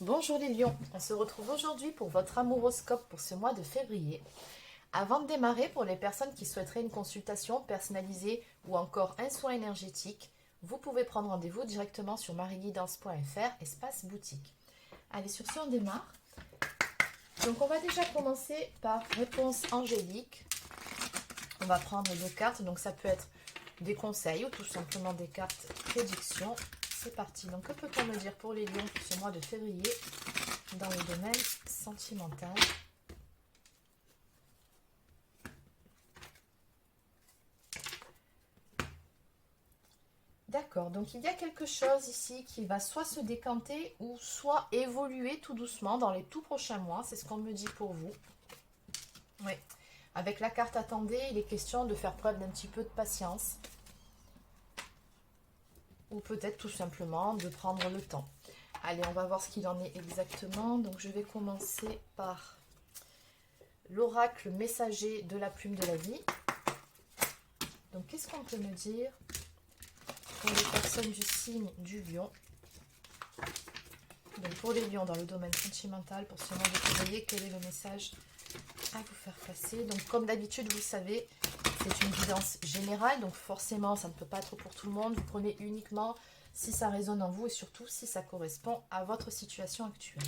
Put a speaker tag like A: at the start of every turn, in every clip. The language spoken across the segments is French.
A: Bonjour les lions, on se retrouve aujourd'hui pour votre amouroscope pour ce mois de février. Avant de démarrer, pour les personnes qui souhaiteraient une consultation personnalisée ou encore un soin énergétique, vous pouvez prendre rendez-vous directement sur marieguidance.fr, espace boutique. Allez, sur ce, on démarre. Donc on va déjà commencer par réponse angélique. On va prendre deux cartes, donc ça peut être des conseils ou tout simplement des cartes prédiction. C'est parti. Donc que peut-on me dire pour les lions pour ce mois de février dans le domaine sentimental? D'accord, donc il y a quelque chose ici qui va soit se décanter ou soit évoluer tout doucement dans les tout prochains mois. C'est ce qu'on me dit pour vous. Oui. Avec la carte attendez, il est question de faire preuve d'un petit peu de patience. Ou peut-être tout simplement de prendre le temps. Allez, on va voir ce qu'il en est exactement. Donc je vais commencer par l'oracle messager de la plume de la vie. Donc qu'est-ce qu'on peut me dire pour les personnes du signe du lion? Donc pour les lions dans le domaine sentimental, pour ce mois de février, quel est le message à vous faire passer? Donc comme d'habitude, vous savez, c'est une guidance générale, donc forcément ça ne peut pas être pour tout le monde. Vous prenez uniquement si ça résonne en vous et surtout si ça correspond à votre situation actuelle.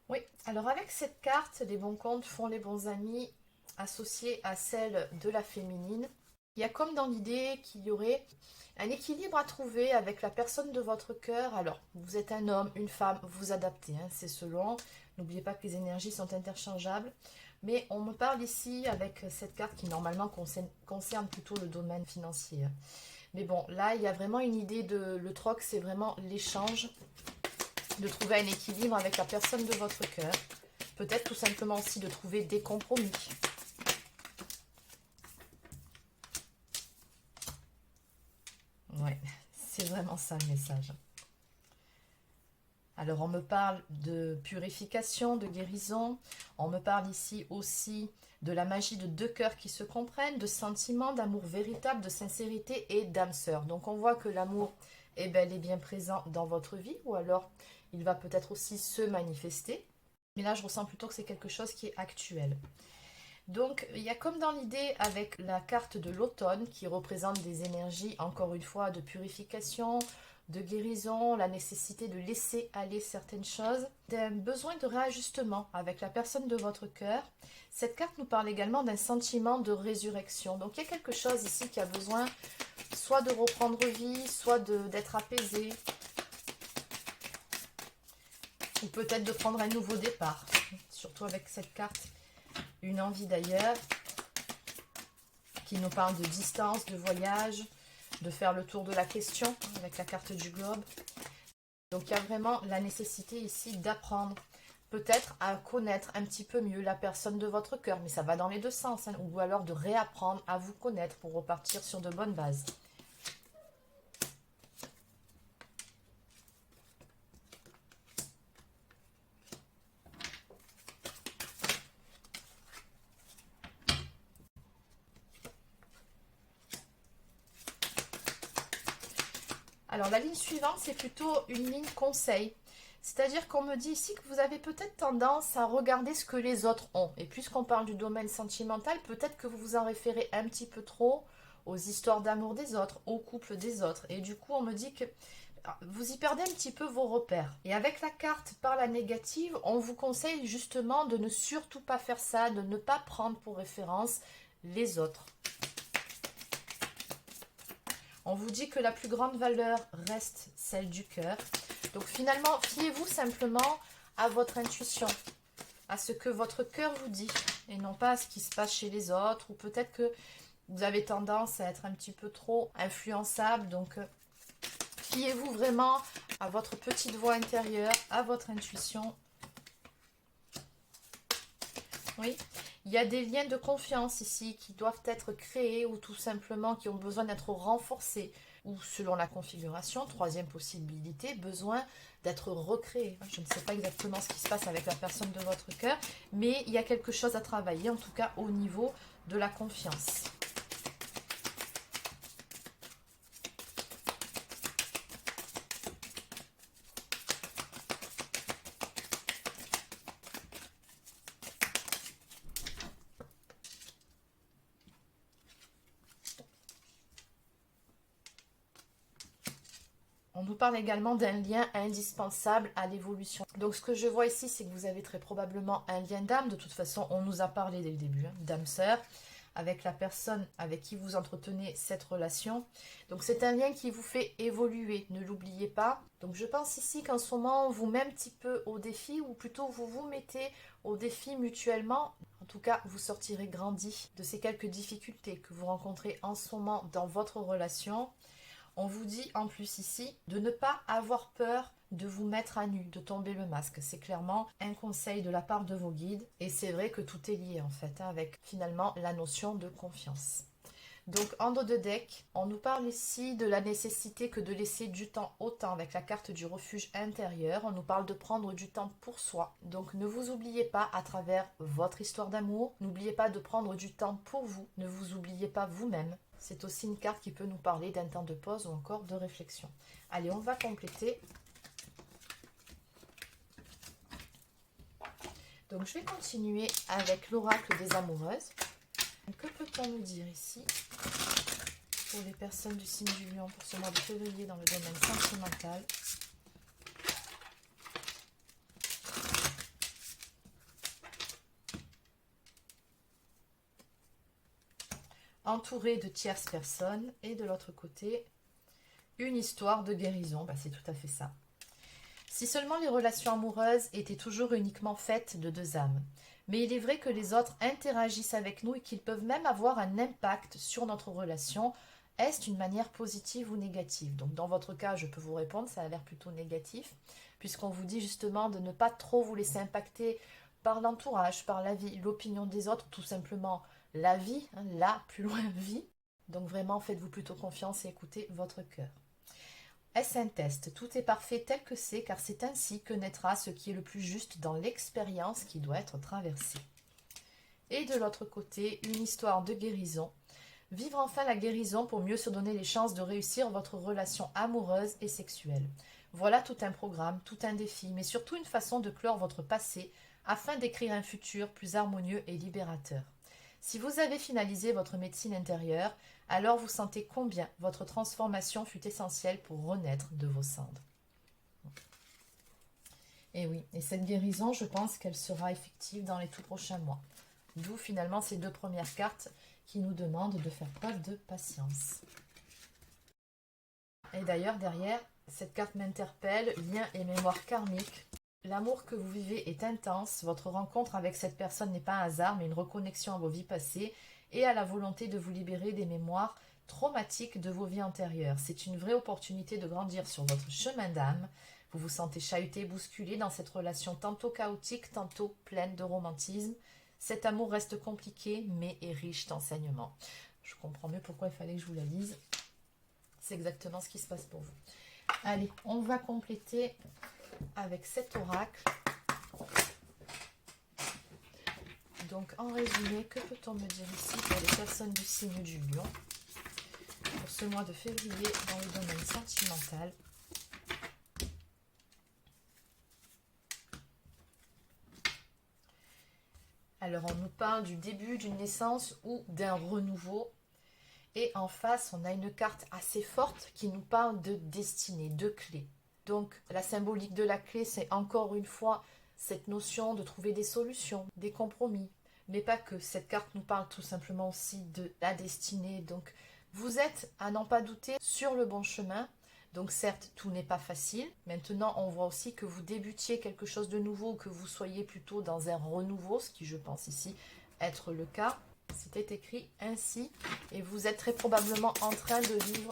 A: Oui, alors avec cette carte, les bons comptes font les bons amis, associée à celle de la féminine. Il y a comme dans l'idée qu'il y aurait un équilibre à trouver avec la personne de votre cœur. Alors, vous êtes un homme, une femme, vous adaptez, hein, c'est selon. N'oubliez pas que les énergies sont interchangeables. Mais on me parle ici avec cette carte qui normalement concerne plutôt le domaine financier. Mais bon, là, il y a vraiment une idée de... Le troc, c'est vraiment l'échange, de trouver un équilibre avec la personne de votre cœur. Peut-être tout simplement aussi de trouver des compromis. Ouais, c'est vraiment ça le message. Alors on me parle de purification, de guérison. On me parle ici aussi de la magie de deux cœurs qui se comprennent, de sentiments, d'amour véritable, de sincérité et d'âme sœur. Donc on voit que l'amour est bel et bien présent dans votre vie, ou alors il va peut-être aussi se manifester. Mais là je ressens plutôt que c'est quelque chose qui est actuel. Donc, il y a comme dans l'idée avec la carte de l'automne qui représente des énergies, encore une fois, de purification, de guérison, la nécessité de laisser aller certaines choses, d'un besoin de réajustement avec la personne de votre cœur. Cette carte nous parle également d'un sentiment de résurrection. Donc, il y a quelque chose ici qui a besoin soit de reprendre vie, soit d'être apaisé, ou peut-être de prendre un nouveau départ, surtout avec cette carte. Une envie d'ailleurs, qui nous parle de distance, de voyage, de faire le tour de la question avec la carte du globe. Donc il y a vraiment la nécessité ici d'apprendre peut-être à connaître un petit peu mieux la personne de votre cœur, mais ça va dans les deux sens, hein, ou alors de réapprendre à vous connaître pour repartir sur de bonnes bases. Alors la ligne suivante, c'est plutôt une ligne conseil. C'est-à-dire qu'on me dit ici que vous avez peut-être tendance à regarder ce que les autres ont. Et puisqu'on parle du domaine sentimental, peut-être que vous vous en référez un petit peu trop aux histoires d'amour des autres, aux couples des autres. Et du coup, on me dit que vous y perdez un petit peu vos repères. Et avec la carte par la négative, on vous conseille justement de ne surtout pas faire ça, de ne pas prendre pour référence les autres. On vous dit que la plus grande valeur reste celle du cœur. Donc finalement, fiez-vous simplement à votre intuition, à ce que votre cœur vous dit, et non pas à ce qui se passe chez les autres, ou peut-être que vous avez tendance à être un petit peu trop influençable. Donc fiez-vous vraiment à votre petite voix intérieure, à votre intuition. Oui, il y a des liens de confiance ici qui doivent être créés ou tout simplement qui ont besoin d'être renforcés. Ou selon la configuration, troisième possibilité, besoin d'être recréé. Je ne sais pas exactement ce qui se passe avec la personne de votre cœur, mais il y a quelque chose à travailler, en tout cas au niveau de la confiance. On nous parle également d'un lien indispensable à l'évolution. Donc ce que je vois ici, c'est que vous avez très probablement un lien d'âme. De toute façon, on nous a parlé dès le début, hein, d'âme sœur, avec la personne avec qui vous entretenez cette relation. Donc c'est un lien qui vous fait évoluer, ne l'oubliez pas. Donc je pense ici qu'en ce moment, on vous met un petit peu au défi, ou plutôt vous vous mettez au défi mutuellement. En tout cas, vous sortirez grandi de ces quelques difficultés que vous rencontrez en ce moment dans votre relation. On vous dit en plus ici de ne pas avoir peur de vous mettre à nu, de tomber le masque. C'est clairement un conseil de la part de vos guides. Et c'est vrai que tout est lié en fait, hein, avec finalement la notion de confiance. Donc en dos de deck, on nous parle ici de la nécessité que de laisser du temps au temps avec la carte du refuge intérieur. On nous parle de prendre du temps pour soi. Donc ne vous oubliez pas à travers votre histoire d'amour. N'oubliez pas de prendre du temps pour vous. Ne vous oubliez pas vous-même. C'est aussi une carte qui peut nous parler d'un temps de pause ou encore de réflexion. Allez, on va compléter. Donc je vais continuer avec l'oracle des amoureuses. Que peut-on nous dire ici pour les personnes du signe du lion pour ce mois de février dans le domaine sentimental? Entouré de tierces personnes et de l'autre côté, une histoire de guérison. Bah, c'est tout à fait ça. Si seulement les relations amoureuses étaient toujours uniquement faites de deux âmes. Mais il est vrai que les autres interagissent avec nous et qu'ils peuvent même avoir un impact sur notre relation. Est-ce une manière positive ou négative? Donc dans votre cas, je peux vous répondre, ça a l'air plutôt négatif, puisqu'on vous dit justement de ne pas trop vous laisser impacter par l'entourage, par la vie, l'opinion des autres, tout simplement la vie, hein, la plus loin vie. Donc vraiment, faites-vous plutôt confiance et écoutez votre cœur. Est-ce un test? Tout est parfait tel que c'est, car c'est ainsi que naîtra ce qui est le plus juste dans l'expérience qui doit être traversée. Et de l'autre côté, une histoire de guérison. Vivre enfin la guérison pour mieux se donner les chances de réussir votre relation amoureuse et sexuelle. Voilà tout un programme, tout un défi, mais surtout une façon de clore votre passé afin d'écrire un futur plus harmonieux et libérateur. Si vous avez finalisé votre médecine intérieure, alors vous sentez combien votre transformation fut essentielle pour renaître de vos cendres. Et oui, et cette guérison, je pense qu'elle sera effective dans les tout prochains mois. D'où finalement ces deux premières cartes qui nous demandent de faire preuve de patience. Et d'ailleurs, derrière, cette carte m'interpelle, lien et mémoire karmique. L'amour que vous vivez est intense, votre rencontre avec cette personne n'est pas un hasard, mais une reconnexion à vos vies passées et à la volonté de vous libérer des mémoires traumatiques de vos vies antérieures. C'est une vraie opportunité de grandir sur votre chemin d'âme. Vous vous sentez chahuté, bousculé dans cette relation tantôt chaotique, tantôt pleine de romantisme. Cet amour reste compliqué, mais est riche d'enseignements. Je comprends mieux pourquoi il fallait que je vous la lise. C'est exactement ce qui se passe pour vous. Allez, on va compléter avec cet oracle. Donc, en résumé, que peut-on me dire ici pour les personnes du signe du lion pour ce mois de février dans le domaine sentimental? Alors, on nous parle du début d'une naissance ou d'un renouveau. Et en face, on a une carte assez forte qui nous parle de destinée, de clé. Donc, la symbolique de la clé, c'est encore une fois cette notion de trouver des solutions, des compromis. Mais pas que. Cette carte nous parle tout simplement aussi de la destinée. Donc, vous êtes, à n'en pas douter, sur le bon chemin. Donc, certes, tout n'est pas facile. Maintenant, on voit aussi que vous débutiez quelque chose de nouveau, que vous soyez plutôt dans un renouveau, ce qui, je pense ici, être le cas. C'était écrit ainsi et vous êtes très probablement en train de vivre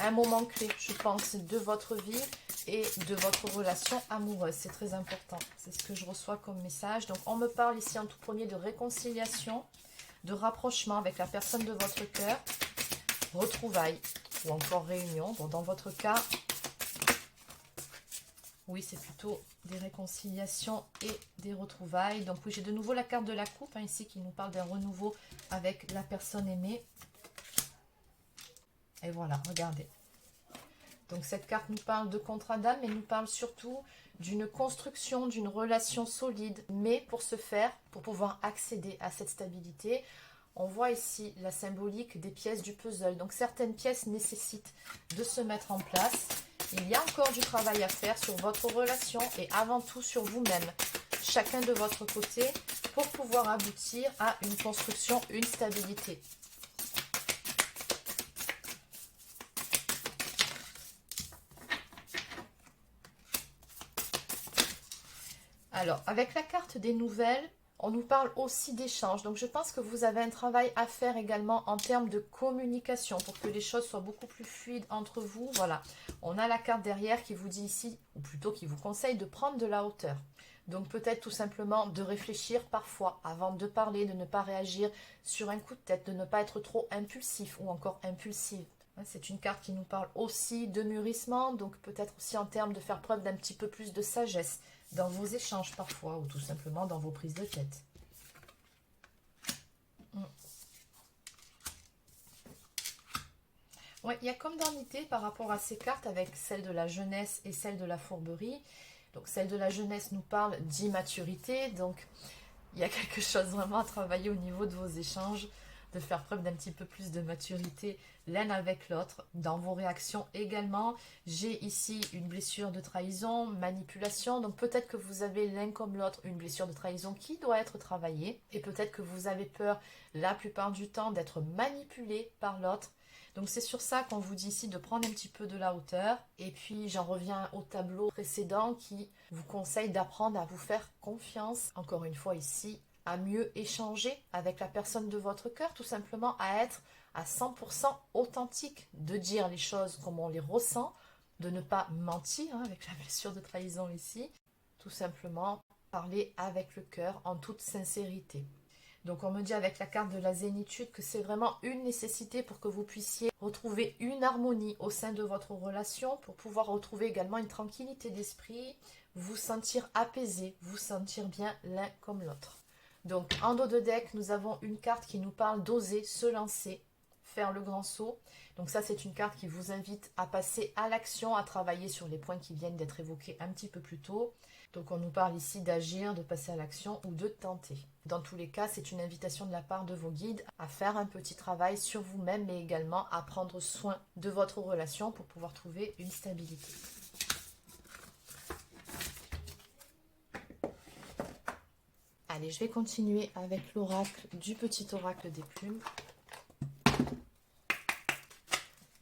A: un moment clé, je pense, de votre vie et de votre relation amoureuse. C'est très important. C'est ce que je reçois comme message. Donc, on me parle ici en tout premier de réconciliation, de rapprochement avec la personne de votre cœur, retrouvailles ou encore réunion. Bon, dans votre cas, oui, c'est plutôt des réconciliations et des retrouvailles. Donc oui, j'ai de nouveau la carte de la coupe ici qui nous parle d'un renouveau avec la personne aimée. Et voilà, regardez. Donc cette carte nous parle de contrat d'âme, mais nous parle surtout d'une construction, d'une relation solide. Mais pour ce faire, pour pouvoir accéder à cette stabilité, on voit ici la symbolique des pièces du puzzle. Donc certaines pièces nécessitent de se mettre en place. Il y a encore du travail à faire sur votre relation et avant tout sur vous-même, chacun de votre côté, pour pouvoir aboutir à une construction, une stabilité. Alors, avec la carte des nouvelles, on nous parle aussi d'échanges. Donc, je pense que vous avez un travail à faire également en termes de communication pour que les choses soient beaucoup plus fluides entre vous. Voilà, on a la carte derrière qui vous dit ici, ou plutôt qui vous conseille de prendre de la hauteur. Donc, peut-être tout simplement de réfléchir parfois avant de parler, de ne pas réagir sur un coup de tête, de ne pas être trop impulsif ou encore impulsive. C'est une carte qui nous parle aussi de mûrissement, donc peut-être aussi en termes de faire preuve d'un petit peu plus de sagesse dans vos échanges parfois, ou tout simplement dans vos prises de tête. Ouais, il y a comme d'unité par rapport à ces cartes avec celle de la jeunesse et celle de la fourberie. Donc celle de la jeunesse nous parle d'immaturité, donc il y a quelque chose vraiment à travailler au niveau de vos échanges, de faire preuve d'un petit peu plus de maturité l'un avec l'autre, dans vos réactions également. J'ai ici une blessure de trahison, manipulation, donc peut-être que vous avez l'un comme l'autre une blessure de trahison qui doit être travaillée, et peut-être que vous avez peur la plupart du temps d'être manipulé par l'autre. Donc c'est sur ça qu'on vous dit ici de prendre un petit peu de la hauteur. Et puis j'en reviens au tableau précédent qui vous conseille d'apprendre à vous faire confiance. Encore une fois ici, à mieux échanger avec la personne de votre cœur, tout simplement à être à 100% authentique, de dire les choses comme on les ressent, de ne pas mentir avec la blessure de trahison ici, tout simplement parler avec le cœur en toute sincérité. Donc on me dit avec la carte de la zénitude que c'est vraiment une nécessité pour que vous puissiez retrouver une harmonie au sein de votre relation, pour pouvoir retrouver également une tranquillité d'esprit, vous sentir apaisé, vous sentir bien l'un comme l'autre. Donc en dos de deck, nous avons une carte qui nous parle d'oser se lancer, faire le grand saut. Donc ça, c'est une carte qui vous invite à passer à l'action, à travailler sur les points qui viennent d'être évoqués un petit peu plus tôt. Donc on nous parle ici d'agir, de passer à l'action ou de tenter. Dans tous les cas, c'est une invitation de la part de vos guides à faire un petit travail sur vous-même, mais également à prendre soin de votre relation pour pouvoir trouver une stabilité. Allez, je vais continuer avec l'oracle du petit oracle des plumes.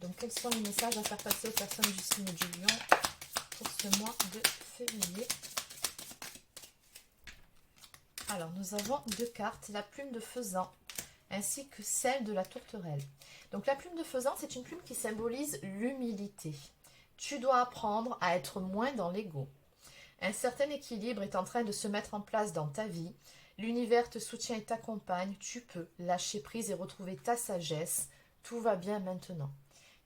A: Donc, quels sont les messages à faire passer aux personnes du signe du lion pour ce mois de février? Alors, nous avons deux cartes, la plume de faisan ainsi que celle de la tourterelle. Donc, la plume de faisan, c'est une plume qui symbolise l'humilité. Tu dois apprendre à être moins dans l'ego. Un certain équilibre est en train de se mettre en place dans ta vie. L'univers te soutient et t'accompagne. Tu peux lâcher prise et retrouver ta sagesse. Tout va bien maintenant.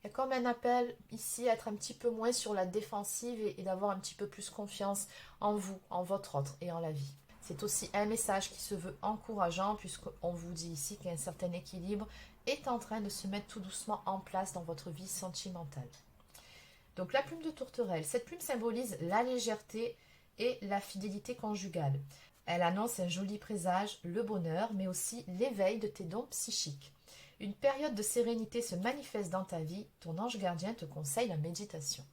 A: Il y a comme un appel ici à être un petit peu moins sur la défensive et d'avoir un petit peu plus confiance en vous, en votre autre et en la vie. C'est aussi un message qui se veut encourageant puisqu'on vous dit ici qu'un certain équilibre est en train de se mettre tout doucement en place dans votre vie sentimentale. Donc la plume de tourterelle, cette plume symbolise la légèreté et la fidélité conjugale. Elle annonce un joli présage, le bonheur, mais aussi l'éveil de tes dons psychiques. Une période de sérénité se manifeste dans ta vie, ton ange gardien te conseille la méditation.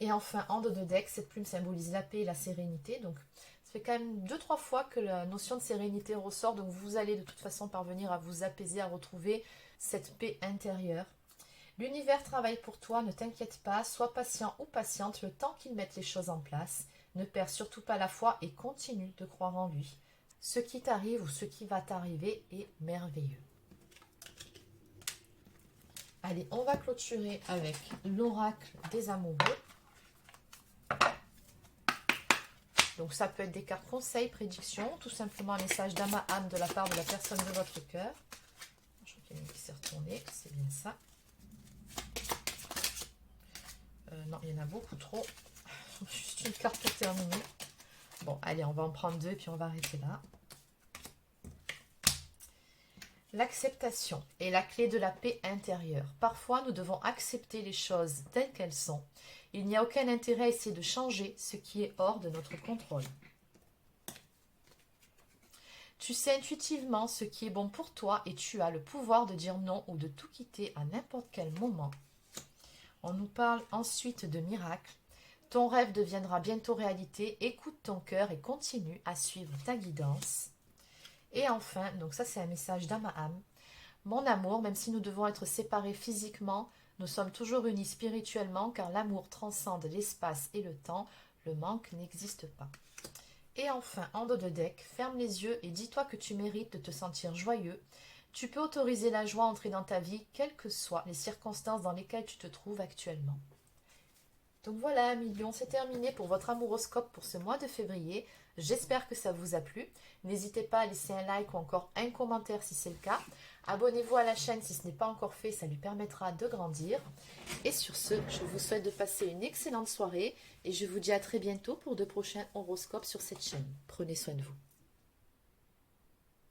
A: Et enfin, en dos de deck, cette plume symbolise la paix et la sérénité. Donc, ça fait quand même 2-3 fois que la notion de sérénité ressort. Donc, vous allez de toute façon parvenir à vous apaiser, à retrouver cette paix intérieure. L'univers travaille pour toi, ne t'inquiète pas, sois patient ou patiente le temps qu'il mette les choses en place. Ne perds surtout pas la foi et continue de croire en lui. Ce qui t'arrive ou ce qui va t'arriver est merveilleux. Allez, on va clôturer avec l'oracle des amoureux. Donc ça peut être des cartes conseils, prédictions, tout simplement un message d'âme à âme de la part de la personne de votre cœur. Je crois qu'il y a une qui s'est retournée, c'est bien ça. Non, il y en a beaucoup trop. Juste une carte pour terminer. Bon, allez, on va en prendre deux et puis on va arrêter là. L'acceptation est la clé de la paix intérieure. Parfois, nous devons accepter les choses telles qu'elles sont. Il n'y a aucun intérêt à essayer de changer ce qui est hors de notre contrôle. Tu sais intuitivement ce qui est bon pour toi et tu as le pouvoir de dire non ou de tout quitter à n'importe quel moment. On nous parle ensuite de miracle. Ton rêve deviendra bientôt réalité. Écoute ton cœur et continue à suivre ta guidance. Et enfin, donc ça c'est un message d'âme à âme. Mon amour, même si nous devons être séparés physiquement, nous sommes toujours unis spirituellement car l'amour transcende l'espace et le temps. Le manque n'existe pas. Et enfin, en dos de deck, ferme les yeux et dis-toi que tu mérites de te sentir joyeux. Tu peux autoriser la joie à entrer dans ta vie, quelles que soient les circonstances dans lesquelles tu te trouves actuellement. Donc voilà, millions, c'est terminé pour votre amouroscope pour ce mois de février. J'espère que ça vous a plu. N'hésitez pas à laisser un like ou encore un commentaire si c'est le cas. Abonnez-vous à la chaîne si ce n'est pas encore fait, ça lui permettra de grandir. Et sur ce, je vous souhaite de passer une excellente soirée et je vous dis à très bientôt pour de prochains horoscopes sur cette chaîne. Prenez soin de vous.